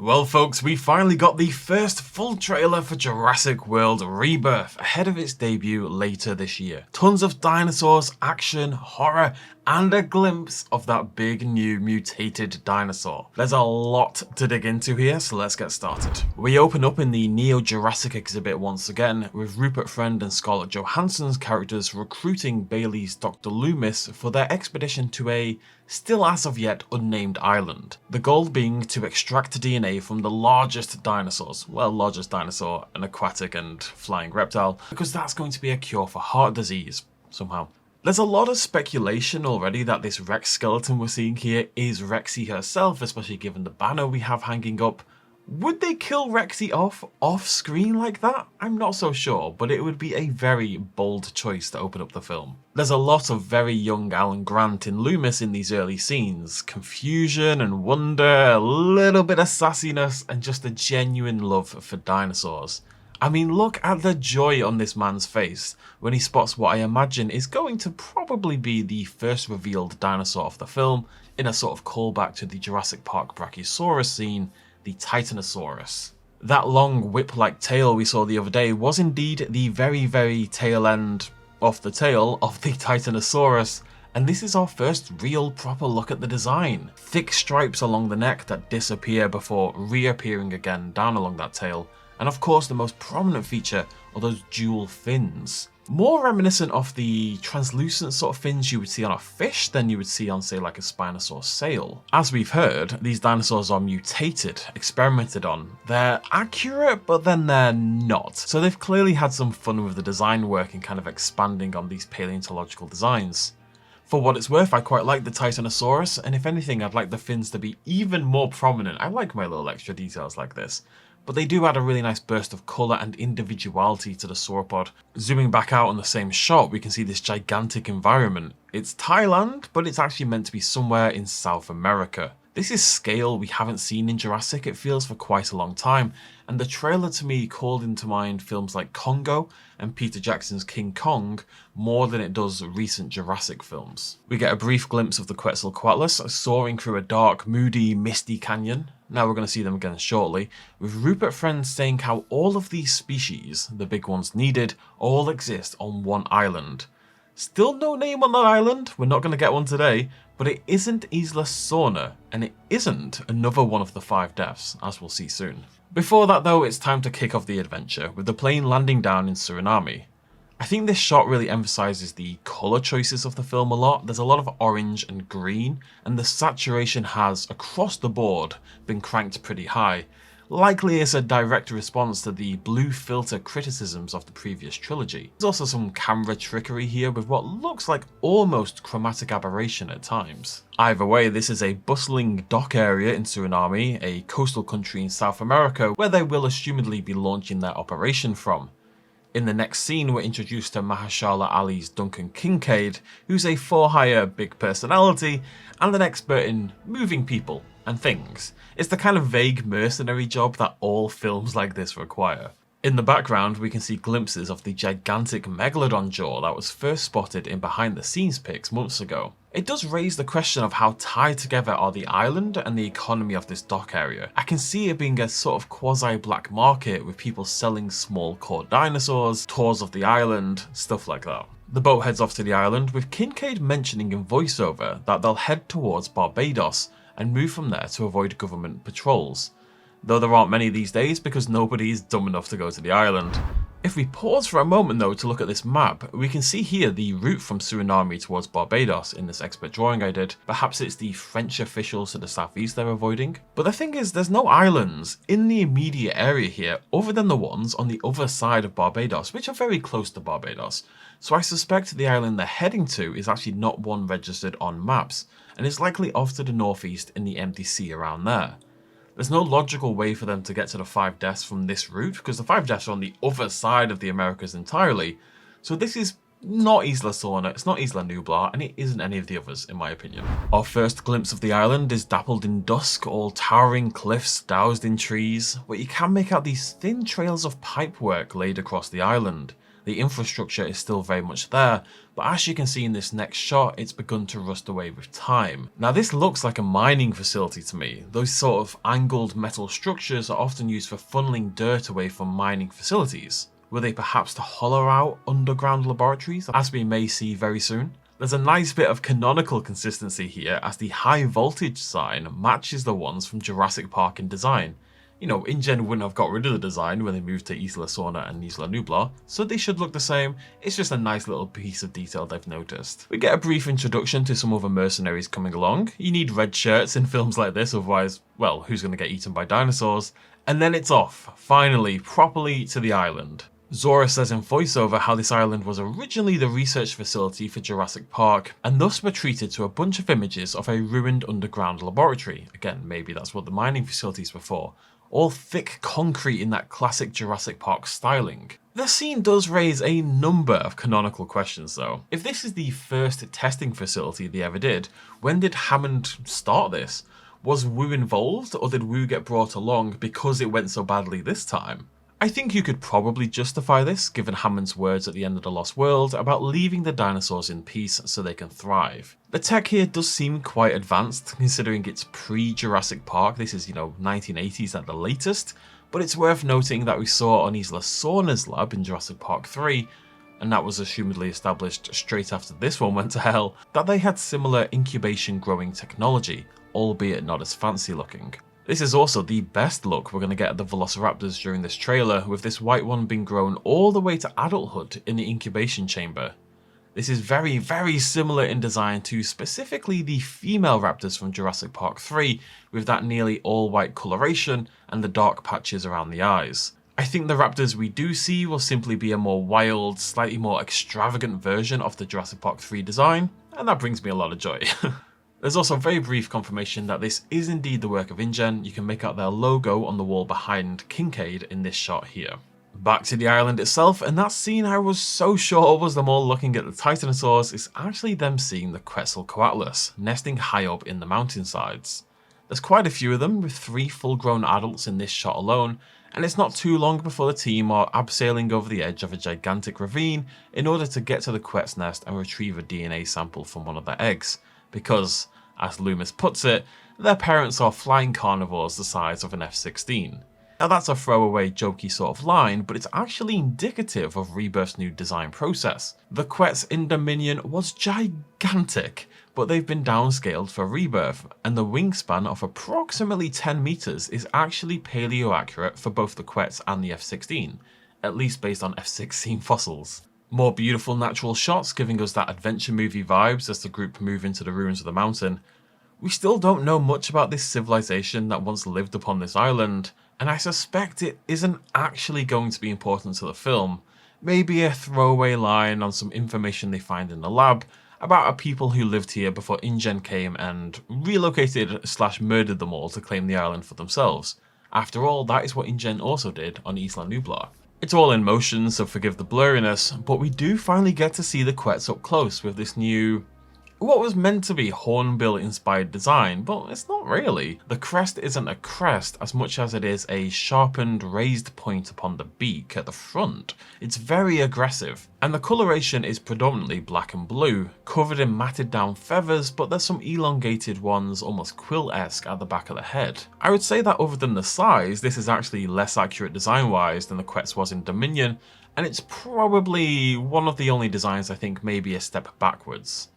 Well folks, we finally got the first full trailer for Jurassic World Rebirth ahead of its debut later this year. Tons of dinosaurs, action, horror, and a glimpse of that big new mutated dinosaur. There's a lot to dig into here, so let's get started. We open up in the Neo-Jurassic exhibit once again, with Rupert Friend and Scarlett Johansson's characters recruiting Bailey's Dr. Loomis for their expedition to a still as of yet unnamed island. The goal being to extract DNA from the largest dinosaurs, well, largest dinosaur, an aquatic and flying reptile, because that's going to be a cure for heart disease, somehow. There's a lot of speculation already that this Rex skeleton we're seeing here is Rexy herself, especially given the banner we have hanging up. Would they kill Rexy off screen like that? I'm not so sure, but it would be a very bold choice to open up the film. There's a lot of very young Alan Grant in Loomis in these early scenes. Confusion and wonder, a little bit of sassiness, and just a genuine love for dinosaurs. I mean, look at the joy on this man's face when he spots what I imagine is going to probably be the first revealed dinosaur of the film, in a sort of callback to the Jurassic Park Brachiosaurus scene, the Titanosaurus. That long whip-like tail we saw the other day was indeed the very tail end of the tail of the Titanosaurus, and this is our first real proper look at the design. Thick stripes along the neck that disappear before reappearing again down along that tail, and of course the most prominent feature are those dual fins. More reminiscent of the translucent sort of fins you would see on a fish than you would see on, say, like a Spinosaurus sail. As we've heard, these dinosaurs are mutated, experimented on. They're accurate, but then they're not. So they've clearly had some fun with the design work and kind of expanding on these paleontological designs. For what it's worth, I quite like the Titanosaurus, and if anything, I'd like the fins to be even more prominent. I like my little extra details like this. But they do add a really nice burst of colour and individuality to the sauropod. Zooming back out on the same shot, we can see this gigantic environment. It's Thailand, but it's actually meant to be somewhere in South America. This is scale we haven't seen in Jurassic, it feels, for quite a long time, and the trailer to me called into mind films like Congo and Peter Jackson's King Kong more than it does recent Jurassic films. We get a brief glimpse of the Quetzalcoatlus soaring through a dark, moody, misty canyon. Now we're going to see them again shortly, with Rupert Friend saying how all of these species, the big ones needed, all exist on one island. Still no name on that island, we're not going to get one today, but it isn't Isla Sorna, and it isn't another one of the 5 deaths, as we'll see soon. Before that though, it's time to kick off the adventure, with the plane landing down in Suriname. I think this shot really emphasises the colour choices of the film a lot. There's a lot of orange and green, and the saturation has, across the board, been cranked pretty high. Likely as a direct response to the blue filter criticisms of the previous trilogy. There's also some camera trickery here with what looks like almost chromatic aberration at times. Either way, this is a bustling dock area in Suriname, a coastal country in South America, where they will assumedly be launching their operation from. In the next scene, we're introduced to Mahershala Ali's Duncan Kincaid, who's a for-hire big personality and an expert in moving people and things. It's the kind of vague mercenary job that all films like this require. In the background, we can see glimpses of the gigantic megalodon jaw that was first spotted in behind-the-scenes pics months ago. It does raise the question of how tied together are the island and the economy of this dock area. I can see it being a sort of quasi-black market with people selling small core dinosaurs, tours of the island, stuff like that. The boat heads off to the island, with Kincaid mentioning in voiceover that they'll head towards Barbados and move from there to avoid government patrols. Though there aren't many these days because nobody is dumb enough to go to the island. If we pause for a moment though to look at this map, we can see here the route from Suriname towards Barbados in this expert drawing I did. Perhaps it's the French officials to the southeast they're avoiding. But the thing is, there's no islands in the immediate area here other than the ones on the other side of Barbados, which are very close to Barbados. So I suspect the island they're heading to is actually not one registered on maps, and is likely off to the northeast in the empty sea around there. There's no logical way for them to get to the 5 deaths from this route, because the 5 deaths are on the other side of the Americas entirely, so this is not Isla Sorna, it's not Isla Nublar, and it isn't any of the others, in my opinion. Our first glimpse of the island is dappled in dusk, all towering cliffs doused in trees, but you can make out these thin trails of pipework laid across the island. The infrastructure is still very much there, but as you can see in this next shot, it's begun to rust away with time. Now this looks like a mining facility to me. Those sort of angled metal structures are often used for funneling dirt away from mining facilities. Were they perhaps to hollow out underground laboratories, as we may see very soon? There's a nice bit of canonical consistency here, as the high voltage sign matches the ones from Jurassic Park in design. You know, InGen wouldn't have got rid of the design when they moved to Isla Sorna and Isla Nublar, so they should look the same. It's just a nice little piece of detail they've noticed. We get a brief introduction to some other mercenaries coming along. You need red shirts in films like this, otherwise, well, who's going to get eaten by dinosaurs? And then it's off, finally, properly to the island. Zora says in voiceover how this island was originally the research facility for Jurassic Park, and thus were treated to a bunch of images of a ruined underground laboratory. Again, maybe that's what the mining facilities were for. All thick concrete in that classic Jurassic Park styling. The scene does raise a number of canonical questions though. If this is the first testing facility they ever did, when did Hammond start this? Was Wu involved, or did Wu get brought along because it went so badly this time? I think you could probably justify this, given Hammond's words at the end of The Lost World about leaving the dinosaurs in peace so they can thrive. The tech here does seem quite advanced, considering it's pre-Jurassic Park. This is, 1980s at the latest, but it's worth noting that we saw on Isla Sorna's lab in Jurassic Park 3, and that was assumedly established straight after this one went to hell, that they had similar incubation growing technology, albeit not as fancy looking. This is also the best look we're going to get at the Velociraptors during this trailer, with this white one being grown all the way to adulthood in the incubation chamber. This is very, very similar in design to specifically the female raptors from Jurassic Park 3, with that nearly all white coloration and the dark patches around the eyes. I think the raptors we do see will simply be a more wild, slightly more extravagant version of the Jurassic Park 3 design, and that brings me a lot of joy. There's also very brief confirmation that this is indeed the work of InGen. You can make out their logo on the wall behind Kincaid in this shot here. Back to the island itself, and that scene I was so sure was them all looking at the Titanosaurs is actually them seeing the Quetzalcoatlus, nesting high up in the mountainsides. There's quite a few of them, with 3 full-grown adults in this shot alone, and it's not too long before the team are abseiling over the edge of a gigantic ravine in order to get to the Quetz nest and retrieve a DNA sample from one of their eggs, because, as Loomis puts it, their parents are flying carnivores the size of an F-16. Now that's a throwaway jokey sort of line, but it's actually indicative of Rebirth's new design process. The Quetz in Dominion was gigantic, but they've been downscaled for Rebirth, and the wingspan of approximately 10 meters is actually paleo accurate for both the Quetz and the F-16, at least based on F-16 fossils. More beautiful natural shots giving us that adventure movie vibes as the group move into the ruins of the mountain. We still don't know much about this civilization that once lived upon this island, and I suspect it isn't actually going to be important to the film. Maybe a throwaway line on some information they find in the lab about a people who lived here before InGen came and relocated/murdered them all to claim the island for themselves. After all, that is what InGen also did on Isla Nublar. It's all in motion, so forgive the blurriness, but we do finally get to see the Quetz up close with this new, what was meant to be hornbill inspired design, but it's not really. The crest isn't a crest as much as it is a sharpened raised point upon the beak at the front. It's very aggressive, and the coloration is predominantly black and blue, covered in matted down feathers, but there's some elongated ones, almost quill-esque at the back of the head. I would say that other than the size, this is actually less accurate design-wise than the Quetz was in Dominion, and it's probably one of the only designs I think may be a step backwards.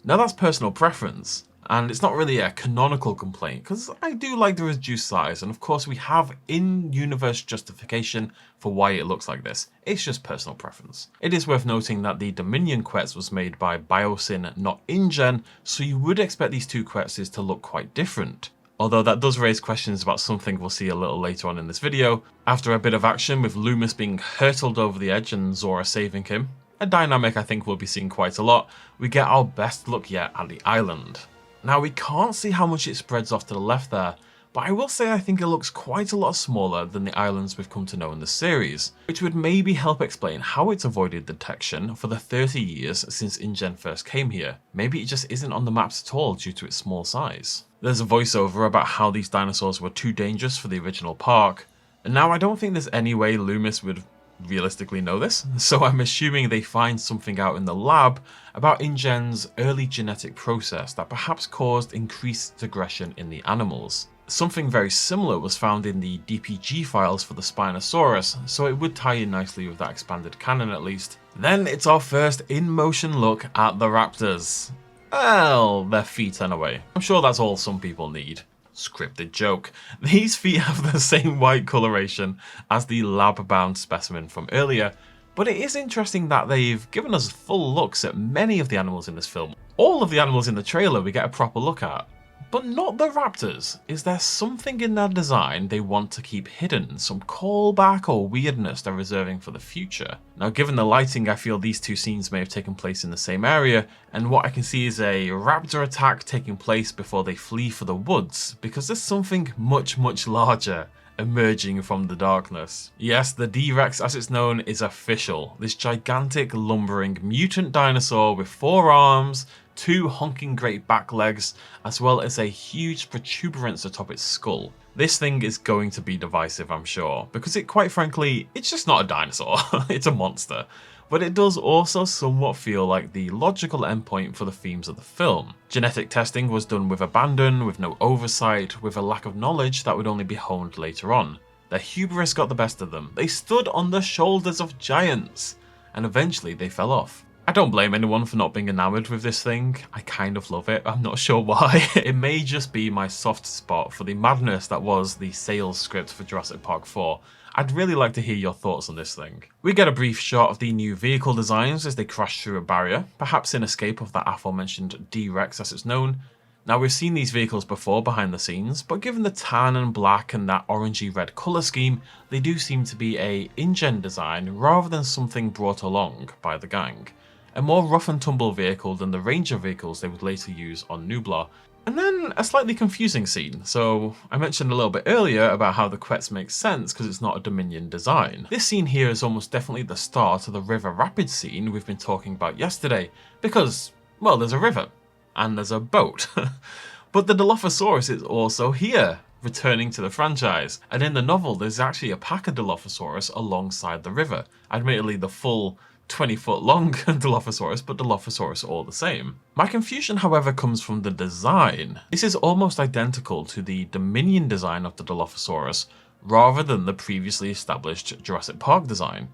Now that's personal preference, and it's not really a canonical complaint, because I do like the reduced size, and of course we have in-universe justification for why it looks like this. It's just personal preference. It is worth noting that the Dominion Quetz was made by Biosyn, not InGen, so you would expect these two Quetzes to look quite different. Although that does raise questions about something we'll see a little later on in this video. After a bit of action with Loomis being hurtled over the edge and Zora saving him, a dynamic I think we'll be seeing quite a lot, we get our best look yet at the island. Now we can't see how much it spreads off to the left there, but I will say I think it looks quite a lot smaller than the islands we've come to know in the series, which would maybe help explain how it's avoided detection for the 30 years since InGen first came here. Maybe it just isn't on the maps at all due to its small size. There's a voiceover about how these dinosaurs were too dangerous for the original park, and now I don't think there's any way Loomis would realistically know this, so I'm assuming they find something out in the lab about InGen's early genetic process that perhaps caused increased aggression in the animals. Something very similar was found in the DPG files for the Spinosaurus, so it would tie in nicely with that expanded canon at least. Then it's our first in-motion look at the raptors. Well, their feet anyway. I'm sure that's all some people need. Scripted joke. These feet have the same white coloration as the lab-bound specimen from earlier, but it is interesting that they've given us full looks at many of the animals in this film. All of the animals in the trailer we get a proper look at, but not the raptors. Is there something in their design they want to keep hidden? Some callback or weirdness they're reserving for the future? Now, given the lighting, I feel these two scenes may have taken place in the same area, and what I can see is a raptor attack taking place before they flee for the woods, because there's something much larger emerging from the darkness. Yes, the D-Rex as it's known is official. This gigantic lumbering mutant dinosaur with 4 arms, 2 honking great back legs, as well as a huge protuberance atop its skull. This thing is going to be divisive, I'm sure, because quite frankly, it's just not a dinosaur, it's a monster. But it does also somewhat feel like the logical endpoint for the themes of the film. Genetic testing was done with abandon, with no oversight, with a lack of knowledge that would only be honed later on. Their hubris got the best of them. They stood on the shoulders of giants, and eventually they fell off. I don't blame anyone for not being enamored with this thing. I kind of love it, I'm not sure why. It may just be my soft spot for the madness that was the sales script for Jurassic Park 4. I'd really like to hear your thoughts on this thing. We get a brief shot of the new vehicle designs as they crash through a barrier, perhaps in escape of that aforementioned D-Rex as it's known. Now, we've seen these vehicles before behind the scenes, but given the tan and black and that orangey red colour scheme, they do seem to be a InGen design rather than something brought along by the gang. A more rough and tumble vehicle than the Ranger vehicles they would later use on Nublar. And then a slightly confusing scene. So I mentioned a little bit earlier about how the Quetz makes sense because it's not a Dominion design. This scene here is almost definitely the start of the river rapids scene we've been talking about yesterday, because, well, there's a river and there's a boat. But the Dilophosaurus is also here, returning to the franchise. And in the novel, there's actually a pack of Dilophosaurus alongside the river. Admittedly, the full 20-foot long Dilophosaurus, but Dilophosaurus all the same. My confusion, however, comes from the design. This is almost identical to the Dominion design of the Dilophosaurus, rather than the previously established Jurassic Park design.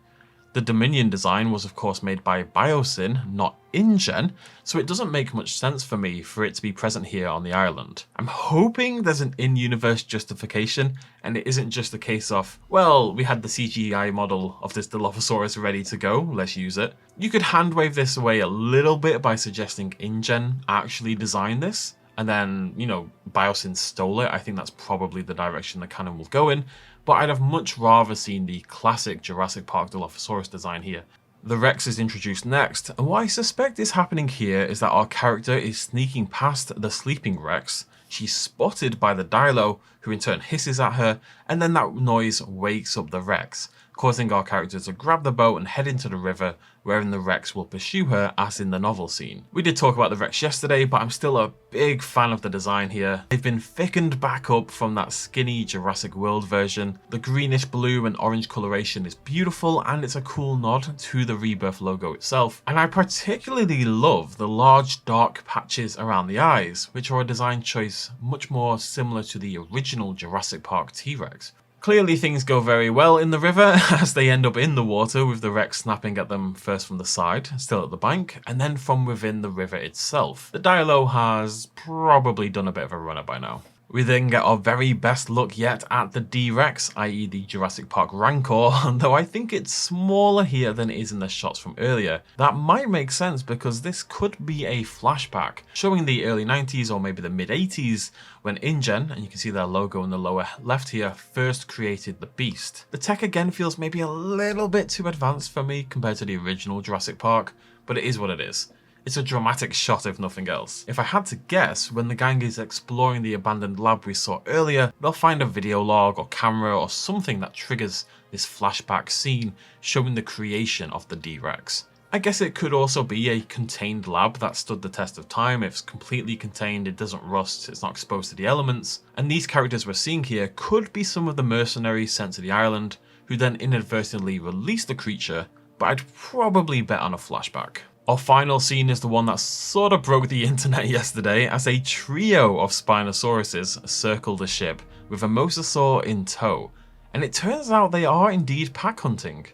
The Dominion design was of course made by Biosyn, not InGen, so it doesn't make much sense for me for it to be present here on the island. I'm hoping there's an in-universe justification and it isn't just a case of, well, we had the CGI model of this Dilophosaurus ready to go, let's use it. You could handwave this away a little bit by suggesting InGen actually designed this, and then, you know, Biosyn stole it. I think that's probably the direction the canon will go in, but I'd have much rather seen the classic Jurassic Park Dilophosaurus design here. The Rex is introduced next, and what I suspect is happening here is that our character is sneaking past the sleeping Rex. She's spotted by the Dilo, who in turn hisses at her, and then that noise wakes up the Rex, causing our character to grab the boat and head into the river, wherein the Rex will pursue her as in the novel scene. We did talk about the Rex yesterday, but I'm still a big fan of the design here. They've been thickened back up from that skinny Jurassic World version. The greenish blue and orange coloration is beautiful, and it's a cool nod to the Rebirth logo itself. And I particularly love the large dark patches around the eyes, which are a design choice much more similar to the original Jurassic Park T-Rex. Clearly things go very well in the river as they end up in the water with the Rex snapping at them first from the side, still at the bank, and then from within the river itself. The Dilo has probably done a bit of a runner by now. We then get our very best look yet at the D-Rex, i.e. the Jurassic Park Rancor, though I think it's smaller here than it is in the shots from earlier. That might make sense because this could be a flashback, showing the early 90s or maybe the mid 80s, when InGen, and you can see their logo in the lower left here, first created the beast. The tech again feels maybe a little bit too advanced for me compared to the original Jurassic Park, but it is what it is. It's a dramatic shot if nothing else. If I had to guess, when the gang is exploring the abandoned lab we saw earlier, they'll find a video log or camera or something that triggers this flashback scene showing the creation of the D-Rex. I guess it could also be a contained lab that stood the test of time. It's completely contained, it doesn't rust, it's not exposed to the elements. And these characters we're seeing here could be some of the mercenaries sent to the island, who then inadvertently released the creature, but I'd probably bet on a flashback. Our final scene is the one that sort of broke the internet yesterday, as a trio of Spinosauruses circle the ship with a mosasaur in tow, and it turns out they are indeed pack hunting.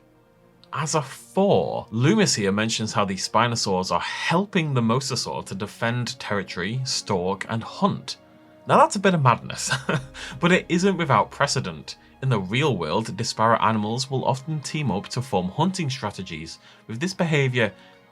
As a 4, Loomis here mentions how the Spinosaurs are helping the mosasaur to defend territory, stalk, and hunt. Now that's a bit of madness, but it isn't without precedent. In the real world, disparate animals will often team up to form hunting strategies, with this behaviour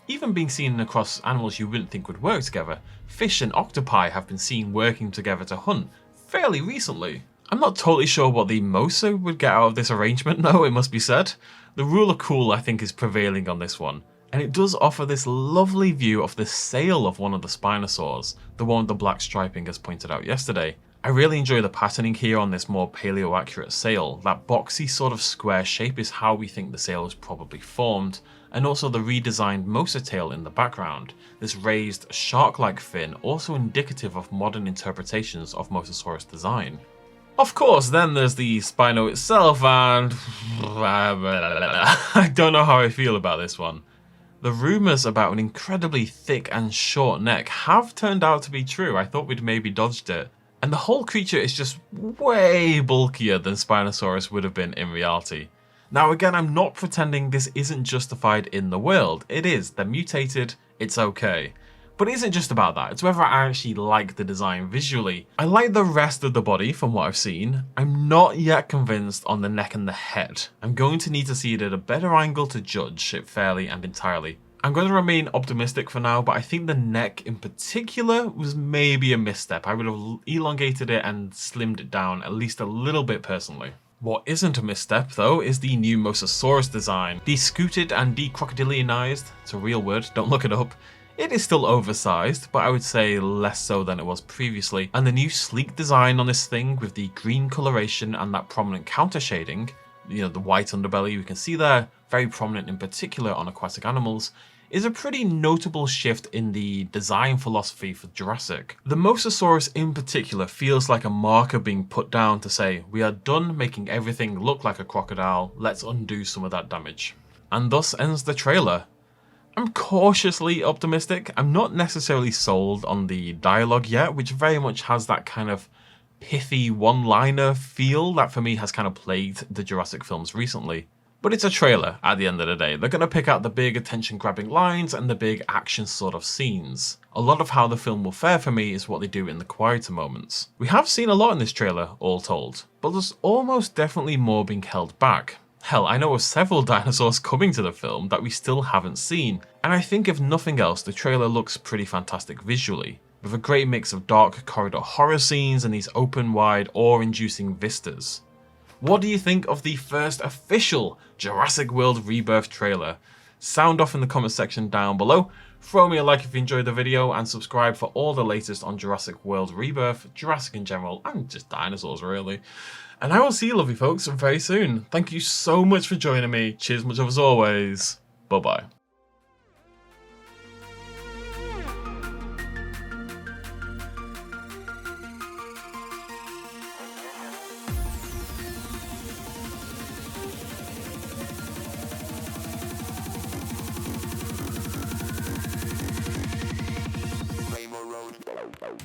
even being seen across animals you wouldn't think would work together. Fish and octopi have been seen working together to hunt fairly recently. I'm not totally sure what the Mosa would get out of this arrangement though, it must be said. The rule of cool I think is prevailing on this one, and it does offer this lovely view of the sail of one of the Spinosaurs, the one with the black striping as pointed out yesterday. I really enjoy the patterning here on this more paleo-accurate sail. That boxy sort of square shape is how we think the sail was probably formed, and also the redesigned Mosa tail in the background. This raised shark-like fin also indicative of modern interpretations of Mosasaurus design. Of course, then there's the Spino itself, and I don't know how I feel about this one. The rumours about an incredibly thick and short neck have turned out to be true. I thought we'd maybe dodged it. And the whole creature is just way bulkier than Spinosaurus would have been in reality. Now again, I'm not pretending this isn't justified in the world. It is. They're mutated, it's okay. But it isn't just about that, it's whether I actually like the design visually. I like the rest of the body from what I've seen. I'm not yet convinced on the neck and the head. I'm going to need to see it at a better angle to judge it fairly and entirely. I'm going to remain optimistic for now, but I think the neck in particular was maybe a misstep. I would have elongated it and slimmed it down at least a little bit personally. What isn't a misstep though is the new Mosasaurus design. De-scooted and de-crocodilianized, it's a real word, don't look it up. It is still oversized, but I would say less so than it was previously. And the new sleek design on this thing with the green coloration and that prominent counter shading, you know, the white underbelly you can see there, very prominent in particular on aquatic animals, is a pretty notable shift in the design philosophy for Jurassic. The Mosasaurus in particular feels like a marker being put down to say, we are done making everything look like a crocodile, let's undo some of that damage. And thus ends the trailer. I'm cautiously optimistic. I'm not necessarily sold on the dialogue yet, which very much has that kind of pithy one-liner feel that for me has kind of plagued the Jurassic films recently. But it's a trailer at the end of the day. They're going to pick out the big attention-grabbing lines and the big action sort of scenes. A lot of how the film will fare for me is what they do in the quieter moments. We have seen a lot in this trailer, all told, but there's almost definitely more being held back. Hell, I know of several dinosaurs coming to the film that we still haven't seen, and I think if nothing else, the trailer looks pretty fantastic visually, with a great mix of dark corridor horror scenes and these open, wide, awe-inducing vistas. What do you think of the first official Jurassic World Rebirth trailer? Sound off in the comment section down below, throw me a like if you enjoyed the video, and subscribe for all the latest on Jurassic World Rebirth, Jurassic in general, and just dinosaurs really. And I will see you lovely folks very soon. Thank you so much for joining me. Cheers much as always. Bye bye. Road.